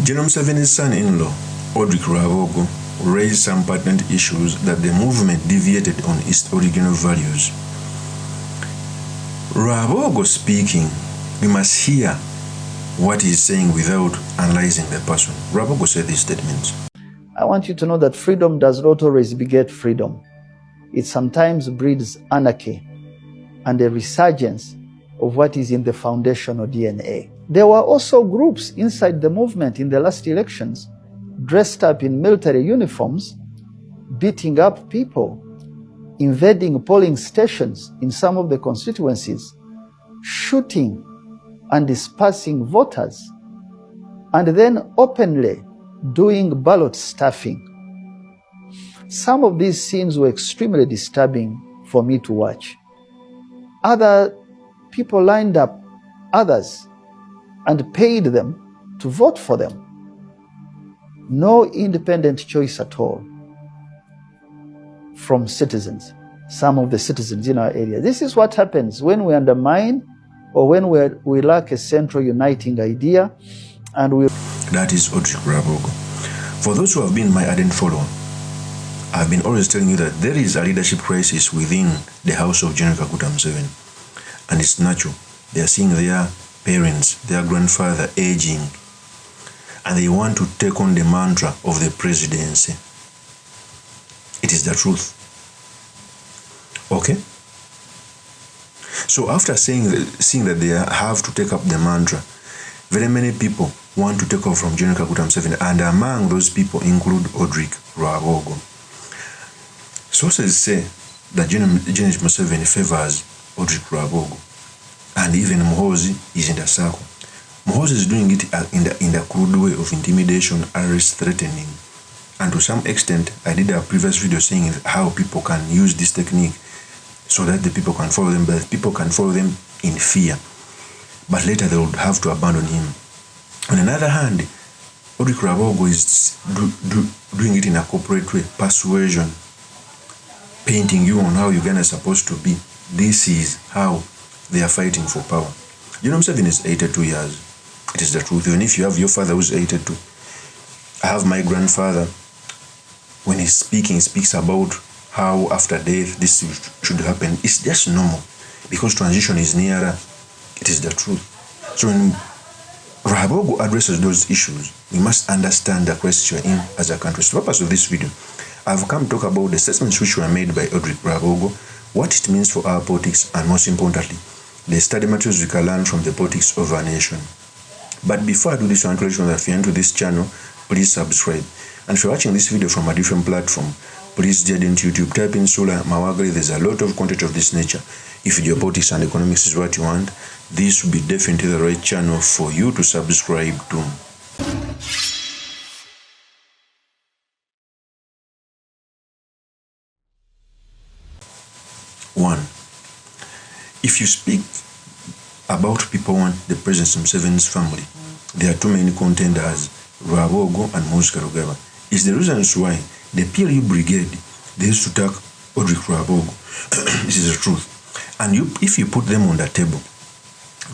General Museveni's son-in-law, ODREK RWABWOGO, raised some pertinent issues that the movement deviated on its original values. RWABWOGO speaking, we must hear what he's saying without analyzing the person. RWABWOGO said these statements. I want you to know that freedom does not always beget freedom. It sometimes breeds anarchy and a resurgence of what is in the foundational DNA. There were also groups inside the movement in the last elections dressed up in military uniforms, beating up people, invading polling stations in some of the constituencies, shooting and dispersing voters, and then openly doing ballot stuffing. Some of these scenes were extremely disturbing for me to watch. Other people lined up others and paid them to vote for them. No independent choice at all from citizens, some of the citizens in our area. This is what happens when we undermine or when we lack a central uniting idea and we... That is ODREK RWABWOGO. For those who have been my ardent follower, I've been always telling you that there is a leadership crisis within the house of General Museveni. And it's natural. They are seeing their parents, their grandfather aging, and they want to take on the mantra of the presidency. It is the truth. Okay? So after seeing that they have to take up the mantra, very many people want to take off from General Museveni, and among those people include ODREK RWABWOGO. Sources say that General Museveni favors ODREK RWABWOGO, and even Muhoozi is in the circle. Muhoozi is doing it in the crude way of intimidation, arrest, threatening, and to some extent, I did a previous video saying how people can use this technique so that the people can follow them, but people can follow them in fear. But later they would have to abandon him. On the other hand, ODREK RWABWOGO is doing it in a corporate way, persuasion, painting you on how Uganda is supposed to be. This is how they are fighting for power. You know, Museveni is 82 years. It is the truth. Even if you have your father who's 82, I have my grandfather. When he's speaking, he speaks about how after death this should happen. It's just normal because transition is nearer. It is the truth. So when RWABWOGO addresses those issues, we must understand the crisis you're in as a country. So the purpose of this video, I've come to talk about the statements which were made by ODREK RWABWOGO, what it means for our politics, and most importantly, the study materials we can learn from the politics of our nation. But before I do this, I want to let you know that if you're into this channel, please subscribe. And if you're watching this video from a different platform, please head into YouTube, type in Sula Mawagari. There's a lot of content of this nature. If geopolitics and economics is what you want, this will be definitely the right channel for you to subscribe to. One, if you speak about people want the President Museveni's family, there are too many contenders, RWABWOGO and Museveni. It's the reasons why the PLU brigade, they used to attack ODREK RWABWOGO. This is the truth. And if you put them on the table,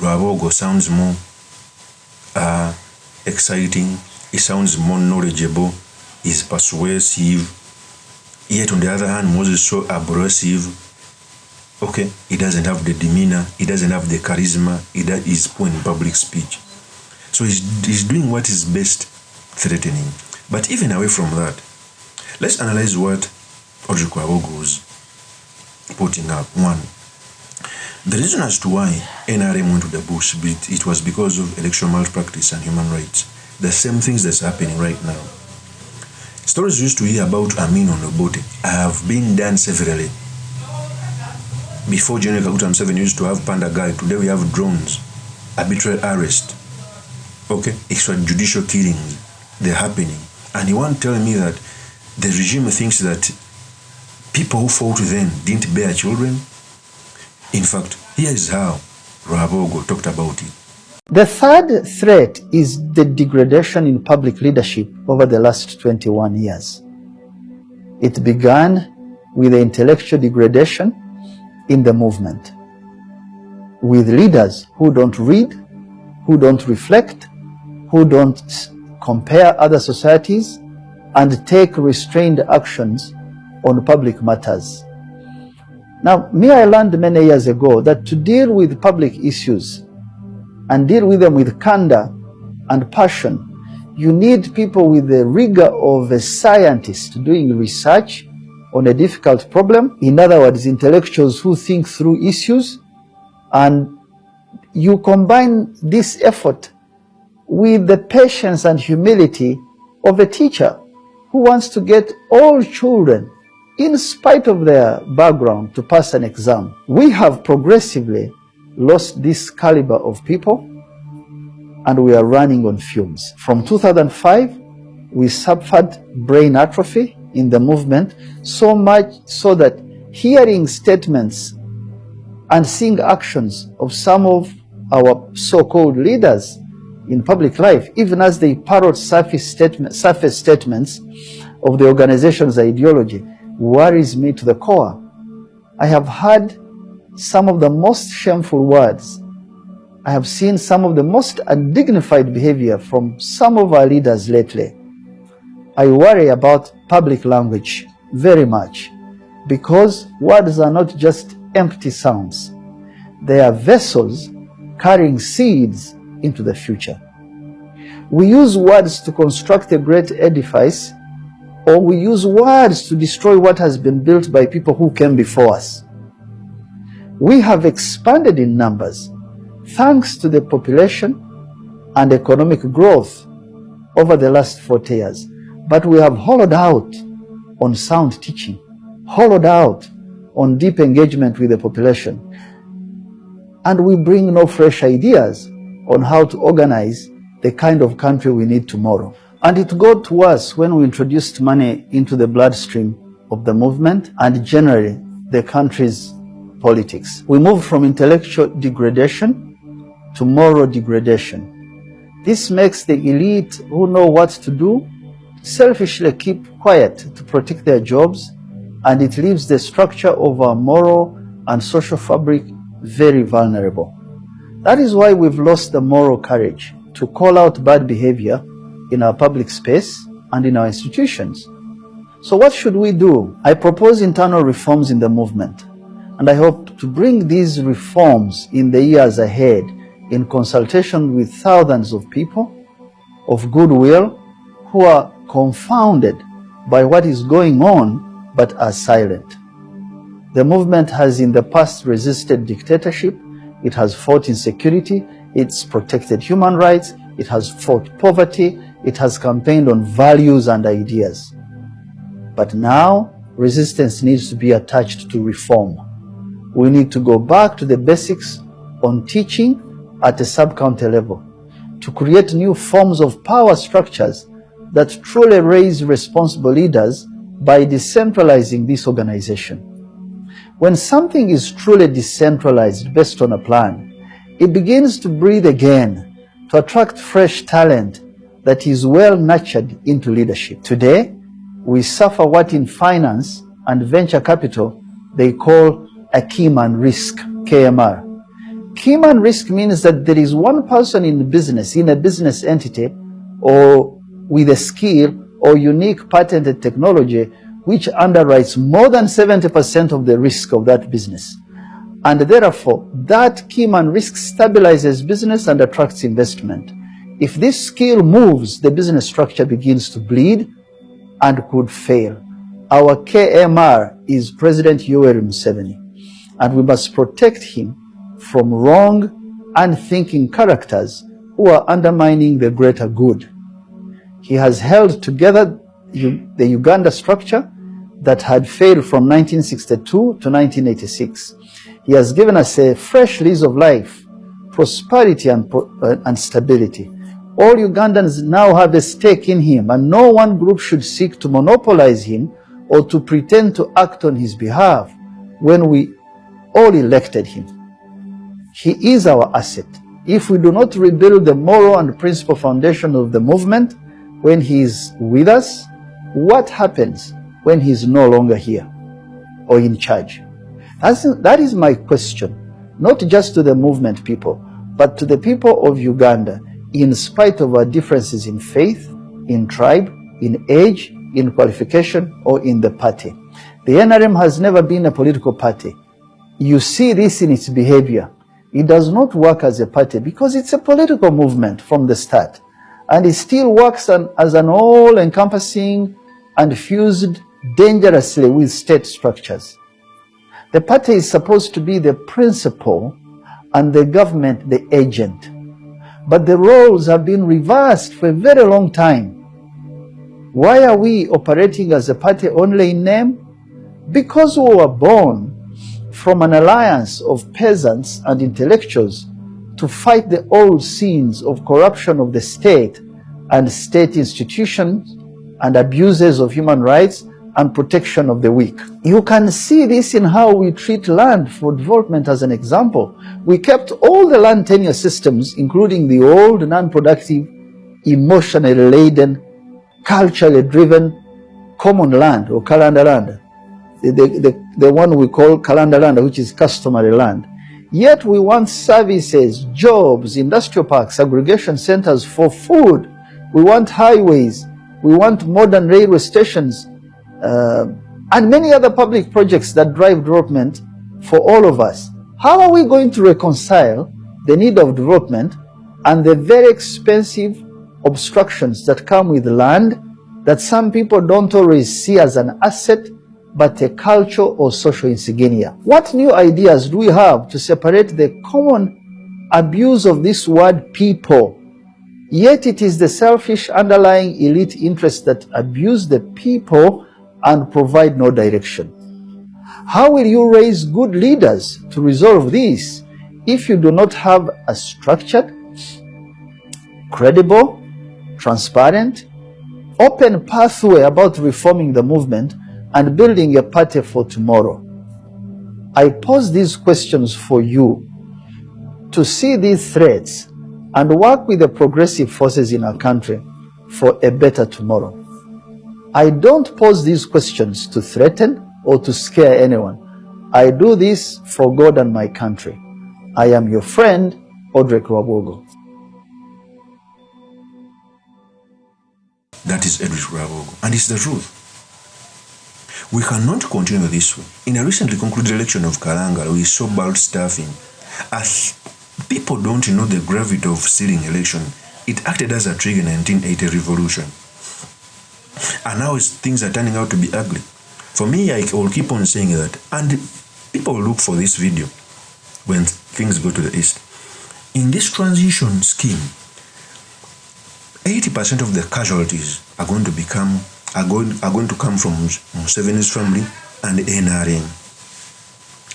RWABWOGO sounds more exciting, it sounds more knowledgeable, is persuasive. Yet on the other hand, Moses is so abrasive. Okay, he doesn't have the demeanor, he doesn't have the charisma, he is poor in public speech. So he's doing what is best, threatening. But even away from that, let's analyze what ODREK RWABWOGO was putting up. One, the reason as to why NRM went to the bush, it was because of electoral malpractice and human rights. The same things that's happening right now. Stories we used to hear about Amin on Obote have been done severally. Before General Museveni used to have Panda Guy, today we have drones, arbitrary arrest, okay, extrajudicial killings, they're happening. And you want to tell me that the regime thinks that people who fought then didn't bear children? In fact, here is how RWABWOGO talked about it. The third threat is the degradation in public leadership over the last 21 years. It began with the intellectual degradation in the movement, with leaders who don't read, who don't reflect, who don't compare other societies, and take restrained actions on public matters. Now, I learned many years ago that to deal with public issues and deal with them with candor and passion, you need people with the rigor of a scientist doing research on a difficult problem. In other words, intellectuals who think through issues, and you combine this effort with the patience and humility of a teacher who wants to get all children, in spite of their background, to pass an exam. We have progressively lost this caliber of people, and we are running on fumes. From 2005, we suffered brain atrophy in the movement, so much so that hearing statements and seeing actions of some of our so-called leaders in public life, even as they parrot surface statements of the organization's ideology, worries me to the core. I have heard some of the most shameful words. I have seen some of the most undignified behavior from some of our leaders lately. I worry about public language very much, because words are not just empty sounds. They are vessels carrying seeds into the future. We use words to construct a great edifice, or we use words to destroy what has been built by people who came before us. We have expanded in numbers thanks to the population and economic growth over the last 40 years. But we have hollowed out on sound teaching, hollowed out on deep engagement with the population. And we bring no fresh ideas on how to organize the kind of country we need tomorrow. And it got worse when we introduced money into the bloodstream of the movement and generally the country's politics. We moved from intellectual degradation to moral degradation. This makes the elite who know what to do selfishly keep quiet to protect their jobs, and it leaves the structure of our moral and social fabric very vulnerable. That is why we've lost the moral courage to call out bad behavior in our public space and in our institutions. So what should we do? I propose internal reforms in the movement, and I hope to bring these reforms in the years ahead in consultation with thousands of people of goodwill who are confounded by what is going on but are silent. The movement has in the past resisted dictatorship, it has fought insecurity, it's protected human rights, it has fought poverty, it has campaigned on values and ideas. But now, resistance needs to be attached to reform. We need to go back to the basics on teaching at a sub-county level, to create new forms of power structures that truly raise responsible leaders by decentralizing this organization. When something is truly decentralized based on a plan, it begins to breathe again, to attract fresh talent that is well nurtured into leadership. Today, we suffer what in finance and venture capital they call a key man risk, KMR. Key man risk means that there is one person in business, in a business entity, or with a skill or unique patented technology which underwrites more than 70% of the risk of that business. And therefore, that key man risk stabilizes business and attracts investment. If this skill moves, the business structure begins to bleed and could fail. Our KMR is President Yoweri Museveni, and we must protect him from wrong, unthinking characters who are undermining the greater good. He has held together the Uganda structure that had failed from 1962 to 1986. He has given us a fresh lease of life, prosperity and stability. All Ugandans now have a stake in him, and no one group should seek to monopolize him or to pretend to act on his behalf when we all elected him. He is our asset. If we do not rebuild the moral and principle foundation of the movement when he is with us, what happens when he is no longer here or in charge? That is my question, not just to the movement people, but to the people of Uganda. in spite of our differences in faith, in tribe, in age, in qualification, or in the party. The NRM has never been a political party. You see this in its behavior. It does not work as a party because it's a political movement from the start. And it still works as an all-encompassing and fused dangerously with state structures. The party is supposed to be the principal and the government the agent. But the roles have been reversed for a very long time. Why are we operating as a party only in name? Because we were born from an alliance of peasants and intellectuals to fight the old sins of corruption of the state and state institutions and abuses of human rights and protection of the weak. You can see this in how we treat land for development as an example. We kept all the land tenure systems, including the old, non-productive, emotionally laden, culturally driven common land or calendar land, the one we call calendar land, which is customary land. Yet we want services, jobs, industrial parks, aggregation centers for food. We want highways. We want modern railway stations, and many other public projects that drive development for all of us. How are we going to reconcile the need of development and the very expensive obstructions that come with land that some people don't always see as an asset, but a cultural or social insignia? What new ideas do we have to separate the common abuse of this word people? Yet it is the selfish underlying elite interests that abuse the people and provide no direction. How will you raise good leaders to resolve this if you do not have a structured, credible, transparent, open pathway about reforming the movement and building a party for tomorrow? I pose these questions for you to see these threats and work with the progressive forces in our country for a better tomorrow. I don't pose these questions to threaten or to scare anyone. I do this for God and my country. I am your friend, ODREK RWABWOGO. That is ODREK RWABWOGO, and it's the truth. We cannot continue this way. In a recently concluded election of Kalangala, we saw ballot stuffing. As people don't know the gravity of stealing election, it acted as a trigger in 1980 revolution. And now things are turning out to be ugly. For me, I will keep on saying that. And people will look for this video when things go to the east. In this transition scheme, 80% of the casualties are going to come from Museveni's family and NRM.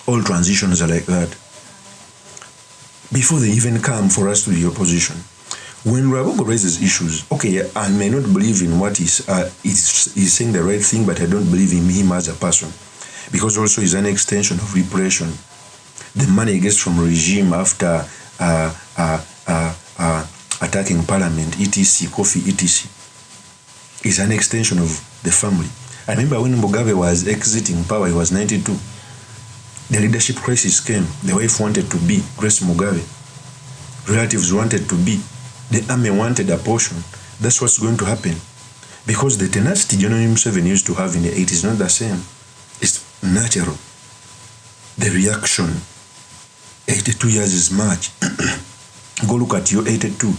All transitions are like that. Before they even come for us to the opposition. When RWABWOGO raises issues, okay, I may not believe in what he's saying the right thing, but I don't believe in him as a person. Because also he's an extension of repression. The money he gets from regime after attacking parliament, etc., coffee, etc., is an extension of the family. I remember when Mugabe was exiting power, he was 92. The leadership crisis came. The wife wanted to be Grace Mugabe. Relatives wanted to be. The army wanted a portion. That's what's going to happen. Because the tenacity General Museveni used to have in the 80s is not the same. It's natural. The reaction. 82 years is much. Go look at your 82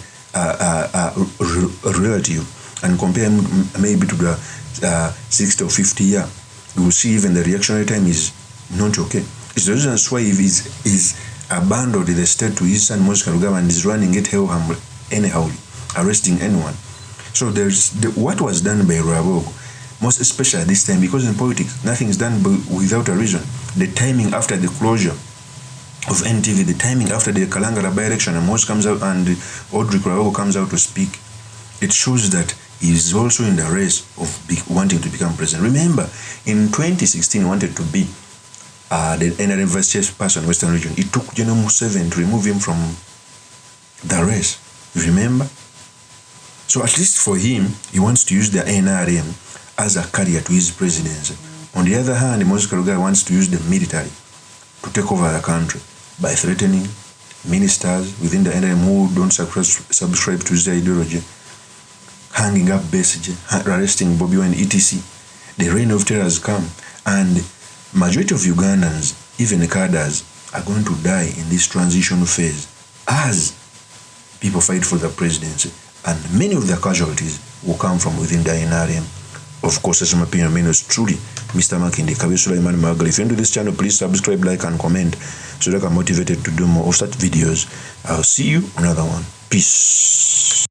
relative and compare maybe to the 60 or 50 year. You will see even the reactionary time is not okay. It's the reason why he's abandoned the state to his son Museveni and is running it anyhow, arresting anyone. So there's what was done by RWABWOGO, most especially this time, because in politics nothing is done without a reason. The timing after the closure of NTV, the timing after the Kalangala by-election, and Mos comes out and ODREK RWABWOGO comes out to speak, it shows that he is also in the race of wanting to become president. Remember, in 2016, he wanted to be the NRM vice chairperson in Western region. It took General Museveni to remove him from the race. You remember? So at least for him, he wants to use the NRM as a carrier to his presidency. On the other hand, Museveni wants to use the military to take over the country by threatening, ministers within the NRM who don't subscribe to this ideology, hanging up Besigye, arresting Bobby Wine, etc. The reign of terror has come, and majority of Ugandans, even cadres, are going to die in this transition phase as people fight for the presidency, and many of the casualties will come from within the NRM. Of course, as my opinion, is truly Mr. Makinde Kabesula Imani Magal. If you're into this channel, please subscribe, like, and comment so that I'm motivated to do more of such videos. I'll see you on another one. Peace.